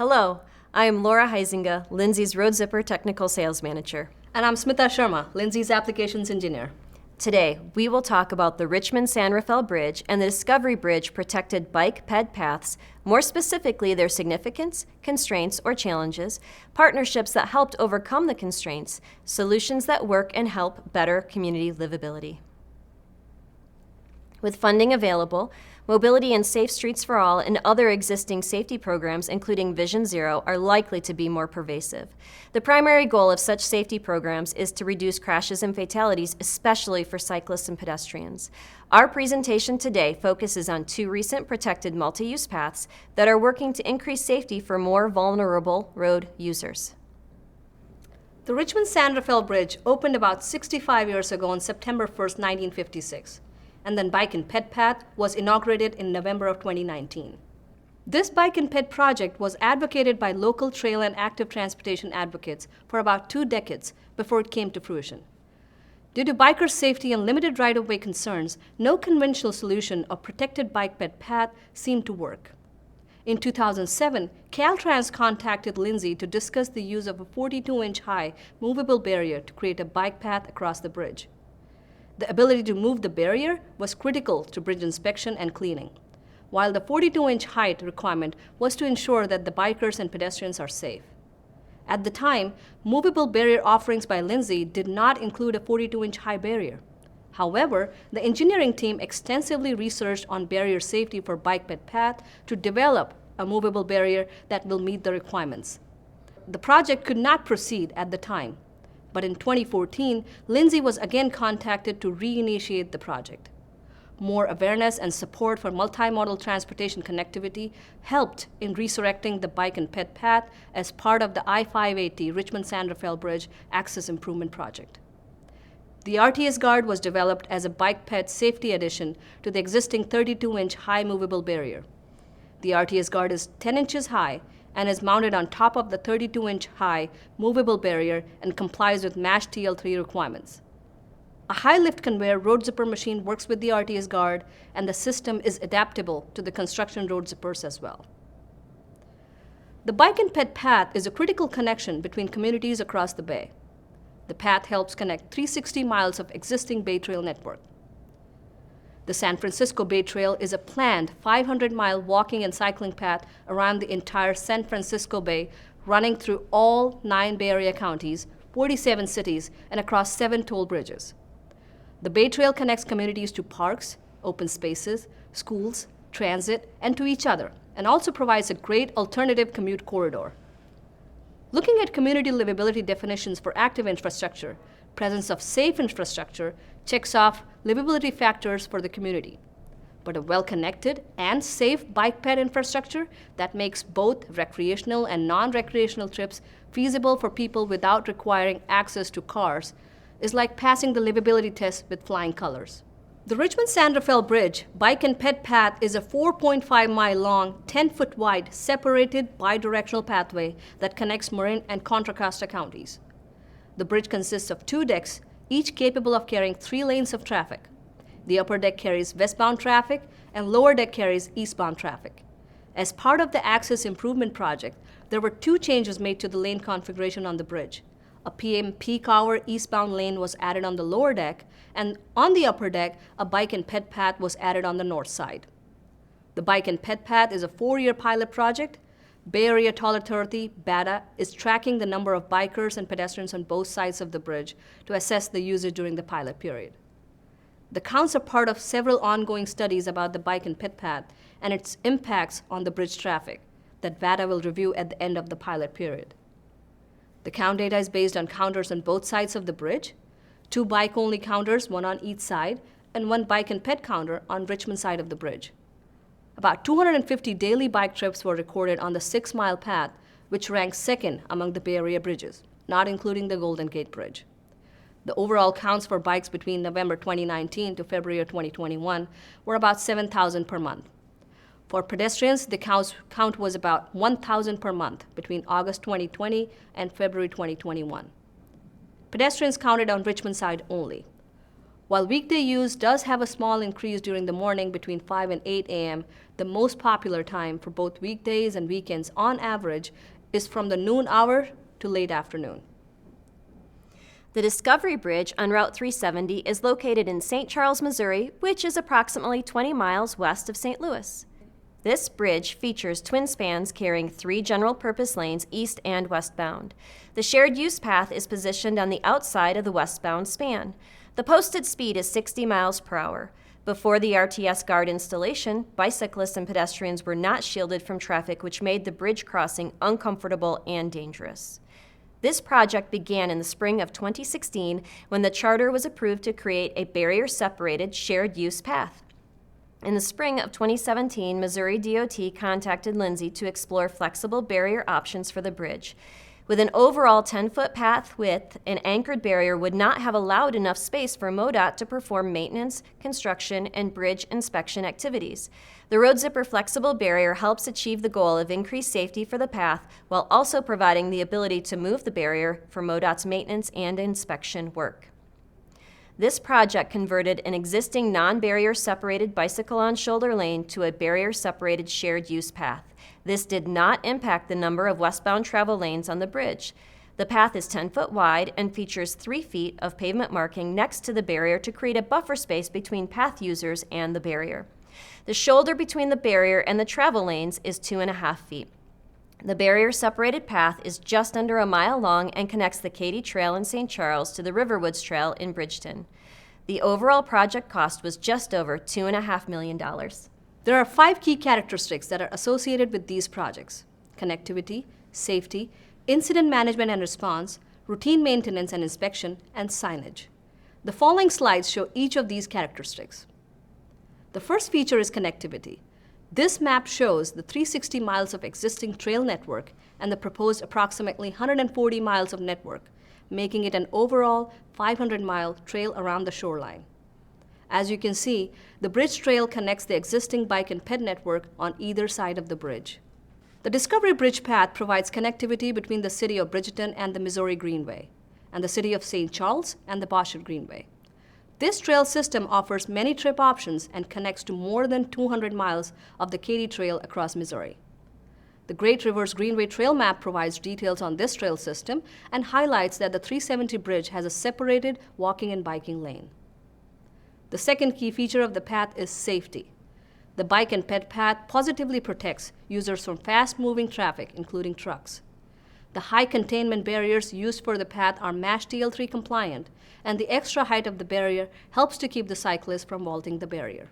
Hello, I am Laura Heisinga, Lindsay's Road Zipper Technical Sales Manager. And I'm Smita Sharma, Lindsay's Applications Engineer. Today, we will talk about the Richmond-San Rafael Bridge and the Discovery Bridge protected Bike-Ped paths, more specifically their significance, constraints, or challenges, partnerships that helped overcome the constraints, solutions that work and help better community livability. With funding available, mobility and safe streets for all and other existing safety programs, including Vision Zero, are likely to be more pervasive. The primary goal of such safety programs is to reduce crashes and fatalities, especially for cyclists and pedestrians. Our presentation today focuses on two recent protected multi-use paths that are working to increase safety for more vulnerable road users. The Richmond-San Rafael Bridge opened about 65 years ago on September 1st, 1956. And then Bike-Ped Path was inaugurated in November of 2019. This Bike-Ped project was advocated by local trail and active transportation advocates for about 2 decades before it came to fruition. Due to biker safety and limited right-of-way concerns, no conventional solution of protected Bike-Ped Path seemed to work. In 2007, Caltrans contacted Lindsay to discuss the use of a 42-inch high movable barrier to create a bike path across the bridge. The ability to move the barrier was critical to bridge inspection and cleaning, while the 42-inch height requirement was to ensure that the bikers and pedestrians are safe. At the time, movable barrier offerings by Lindsay did not include a 42-inch high barrier. However, the engineering team extensively researched on barrier safety for Bike-Ped Path to develop a movable barrier that will meet the requirements. The project could not proceed at the time. But in 2014, Lindsay was again contacted to reinitiate the project. More awareness and support for multi-modal transportation connectivity helped in resurrecting the Bike-Ped Path as part of the I-580 Richmond-San Rafael Bridge Access Improvement Project. The RTS Guard was developed as a Bike-Ped safety addition to the existing 32-inch high movable barrier. The RTS Guard is 10 inches high and is mounted on top of the 32-inch high movable barrier and complies with MASH TL3 requirements. A high-lift conveyor road zipper machine works with the RTS Guard, and the system is adaptable to the construction road zippers as well. The Bike-Ped Path is a critical connection between communities across the bay. The path helps connect 360 miles of existing Bay Trail network. The San Francisco Bay Trail is a planned 500-mile walking and cycling path around the entire San Francisco Bay, running through all 9 Bay Area counties, 47 cities, and across 7 toll bridges. The Bay Trail connects communities to parks, open spaces, schools, transit, and to each other, and also provides a great alternative commute corridor. Looking at community livability definitions for active infrastructure, presence of safe infrastructure checks off livability factors for the community. But a well-connected and safe bike-ped infrastructure that makes both recreational and non-recreational trips feasible for people without requiring access to cars is like passing the livability test with flying colors. The Richmond-San Rafael Bridge Bike-Ped Path is a 4.5-mile long, 10-foot wide, separated bidirectional pathway that connects Marin and Contra Costa counties. The bridge consists of 2 decks, each capable of carrying 3 lanes of traffic. The upper deck carries westbound traffic, and lower deck carries eastbound traffic. As part of the Access Improvement Project, there were 2 changes made to the lane configuration on the bridge. A PM peak hour eastbound lane was added on the lower deck, and on the upper deck, a Bike-Ped Path was added on the north side. The Bike-Ped Path is a 4-year pilot project. Bay Area Toll Authority, BATA, is tracking the number of bikers and pedestrians on both sides of the bridge to assess the usage during the pilot period. The counts are part of several ongoing studies about the Bike-Ped Path and its impacts on the bridge traffic that BATA will review at the end of the pilot period. The count data is based on counters on both sides of the bridge, 2 bike-only counters, 1 on each side, and 1 Bike-Ped counter on Richmond side of the bridge. About 250 daily bike trips were recorded on the 6-mile path, which ranks second among the Bay Area bridges, not including the Golden Gate Bridge. The overall counts for bikes between November 2019 to February 2021 were about 7,000 per month. For pedestrians, the count was about 1,000 per month between August 2020 and February 2021. Pedestrians counted on Richmond side only. While weekday use does have a small increase during the morning between 5 and 8 a.m., the most popular time for both weekdays and weekends on average is from the noon hour to late afternoon. The Discovery Bridge on Route 370 is located in St. Charles, Missouri, which is approximately 20 miles west of St. Louis. This bridge features twin spans carrying 3 general-purpose lanes east and westbound. The shared use path is positioned on the outside of the westbound span. The posted speed is 60 miles per hour. Before the RTS guard installation, bicyclists and pedestrians were not shielded from traffic, which made the bridge crossing uncomfortable and dangerous. This project began in the spring of 2016 when the charter was approved to create a barrier-separated shared use path. In the spring of 2017, Missouri DOT contacted Lindsay to explore flexible barrier options for the bridge. With an overall 10-foot path width, an anchored barrier would not have allowed enough space for MoDOT to perform maintenance, construction, and bridge inspection activities. The Road Zipper flexible barrier helps achieve the goal of increased safety for the path while also providing the ability to move the barrier for MoDOT's maintenance and inspection work. This project converted an existing non-barrier separated bicycle on shoulder lane to a barrier separated shared use path. This did not impact the number of westbound travel lanes on the bridge. The path is 10 foot wide and features 3 feet of pavement marking next to the barrier to create a buffer space between path users and the barrier. The shoulder between the barrier and the travel lanes is 2.5 feet. The barrier-separated path is just under a mile long and connects the Katy Trail in St. Charles to the Riverwoods Trail in Bridgeton. The overall project cost was just over $2.5 million. There are 5 key characteristics that are associated with these projects: connectivity, safety, incident management and response, routine maintenance and inspection, and signage. The following slides show each of these characteristics. The first feature is connectivity. This map shows the 360 miles of existing trail network and the proposed approximately 140 miles of network, making it an overall 500-mile trail around the shoreline. As you can see, the bridge trail connects the existing bike and ped network on either side of the bridge. The Discovery Bridge path provides connectivity between the city of Bridgeton and the Missouri Greenway, and the city of St. Charles and the Bosher Greenway. This trail system offers many trip options and connects to more than 200 miles of the Katy Trail across Missouri. The Great Rivers Greenway Trail Map provides details on this trail system and highlights that the 370 bridge has a separated walking and biking lane. The second key feature of the path is safety. The Bike and Ped Path positively protects users from fast-moving traffic, including trucks. The high containment barriers used for the path are MASH TL3 compliant, and the extra height of the barrier helps to keep the cyclist from vaulting the barrier.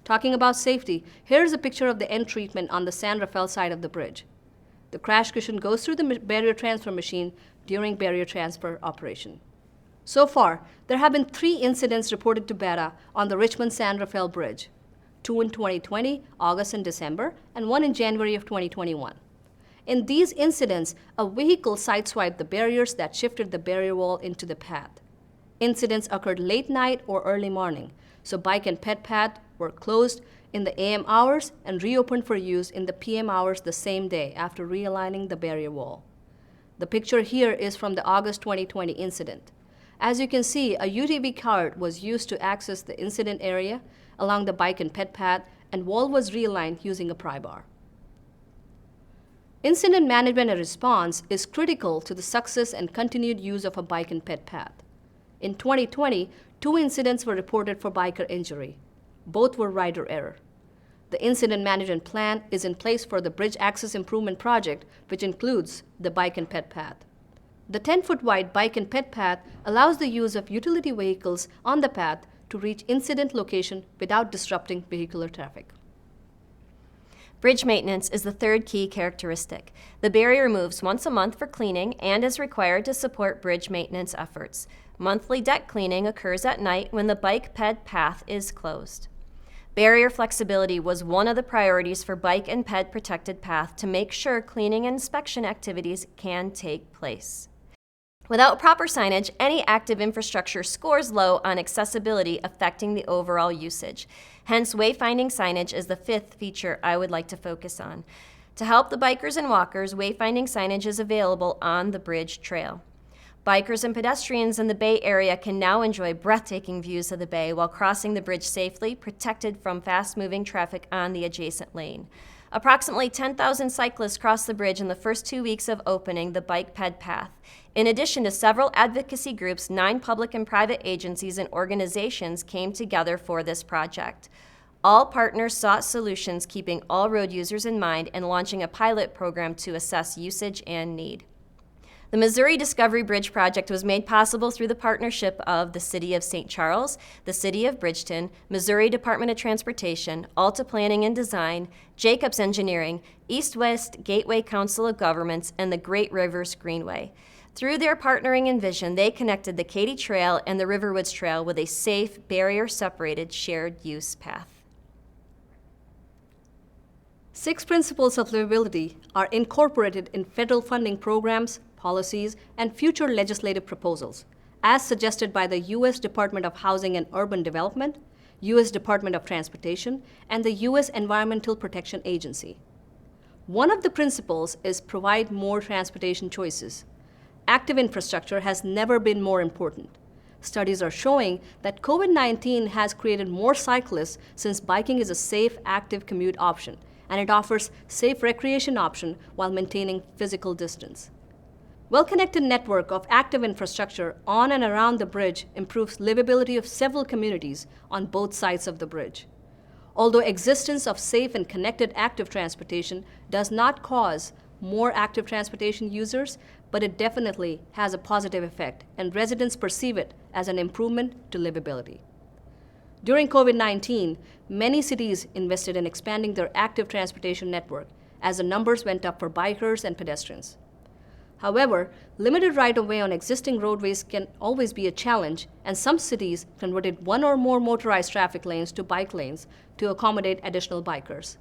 Talking about safety, here's a picture of the end treatment on the San Rafael side of the bridge. The crash cushion goes through the barrier transfer machine during barrier transfer operation. So far, there have been 3 incidents reported to BETA on the Richmond-San Rafael bridge, 2 in 2020, August and December, and 1 in January of 2021. In these incidents, a vehicle sideswiped the barriers that shifted the barrier wall into the path. Incidents occurred late night or early morning, so Bike and Ped Path were closed in the AM hours and reopened for use in the PM hours the same day after realigning the barrier wall. The picture here is from the August 2020 incident. As you can see, a UTV cart was used to access the incident area along the Bike and Ped Path, and wall was realigned using a pry bar. Incident management and response is critical to the success and continued use of a bike and ped path. In 2020, 2 incidents were reported for biker injury. Both were rider error. The incident management plan is in place for the Bridge Access Improvement Project, which includes the bike and ped path. The 10-foot wide bike and ped path allows the use of utility vehicles on the path to reach incident location without disrupting vehicular traffic. Bridge maintenance is the third key characteristic. The barrier moves once a month for cleaning and is required to support bridge maintenance efforts. Monthly deck cleaning occurs at night when the BikePed Path is closed. Barrier flexibility was one of the priorities for Bike and Ped Protected Path to make sure cleaning and inspection activities can take place. Without proper signage, any active infrastructure scores low on accessibility, affecting the overall usage. Hence, wayfinding signage is the 5th feature I would like to focus on. To help the bikers and walkers, wayfinding signage is available on the bridge trail. Bikers and pedestrians in the Bay Area can now enjoy breathtaking views of the bay while crossing the bridge safely, protected from fast-moving traffic on the adjacent lane. Approximately 10,000 cyclists crossed the bridge in the first 2 weeks of opening the Bike-Ped Path. In addition to several advocacy groups, 9 public and private agencies and organizations came together for this project. All partners sought solutions keeping all road users in mind and launching a pilot program to assess usage and need. The Missouri Discovery Bridge project was made possible through the partnership of the City of St. Charles, the City of Bridgeton, Missouri Department of Transportation, Alta Planning and Design, Jacobs Engineering, East-West Gateway Council of Governments, and the Great Rivers Greenway. Through their partnering and vision, they connected the Katy Trail and the Riverwoods Trail with a safe, barrier-separated, shared-use path. 6 principles of livability are incorporated in federal funding programs, policies, and future legislative proposals, as suggested by the U.S. Department of Housing and Urban Development, U.S. Department of Transportation, and the U.S. Environmental Protection Agency. One of the principles is provide more transportation choices. Active infrastructure has never been more important. Studies are showing that COVID-19 has created more cyclists since biking is a safe, active commute option, and it offers safe recreation option while maintaining physical distance. Well-connected network of active infrastructure on and around the bridge improves livability of several communities on both sides of the bridge. Although existence of safe and connected active transportation does not cause more active transportation users, but it definitely has a positive effect, and residents perceive it as an improvement to livability. During COVID-19, many cities invested in expanding their active transportation network as the numbers went up for bikers and pedestrians. However, limited right-of-way on existing roadways can always be a challenge, and some cities converted 1 or more motorized traffic lanes to bike lanes to accommodate additional bikers.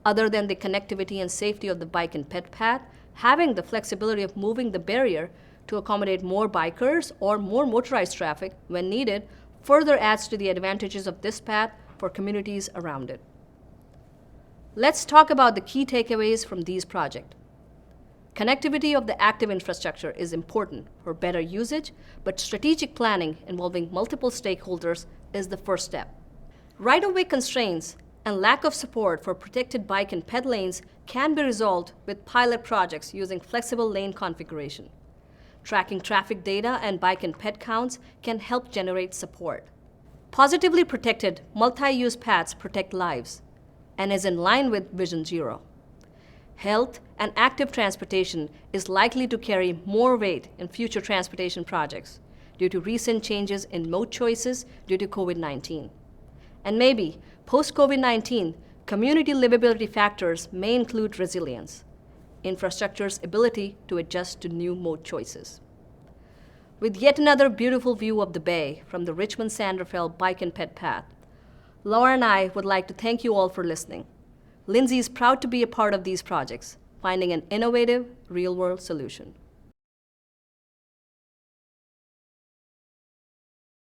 Other than the connectivity and safety of the bike and ped path, having the flexibility of moving the barrier to accommodate more bikers or more motorized traffic when needed further adds to the advantages of this path for communities around it. Let's talk about the key takeaways from these projects. Connectivity of the active infrastructure is important for better usage, but strategic planning involving multiple stakeholders is the first step. Right-of-way constraints and lack of support for protected bike and ped lanes can be resolved with pilot projects using flexible lane configuration. Tracking traffic data and bike and ped counts can help generate support. Positively protected multi-use paths protect lives and is in line with Vision Zero. Health and active transportation is likely to carry more weight in future transportation projects due to recent changes in mode choices due to COVID-19. And maybe, post-COVID-19, community livability factors may include resilience, infrastructure's ability to adjust to new mode choices. With yet another beautiful view of the bay from the Richmond-San Rafael Bike and Ped Path, Laura and I would like to thank you all for listening. Lindsay is proud to be a part of these projects, finding an innovative, real-world solution.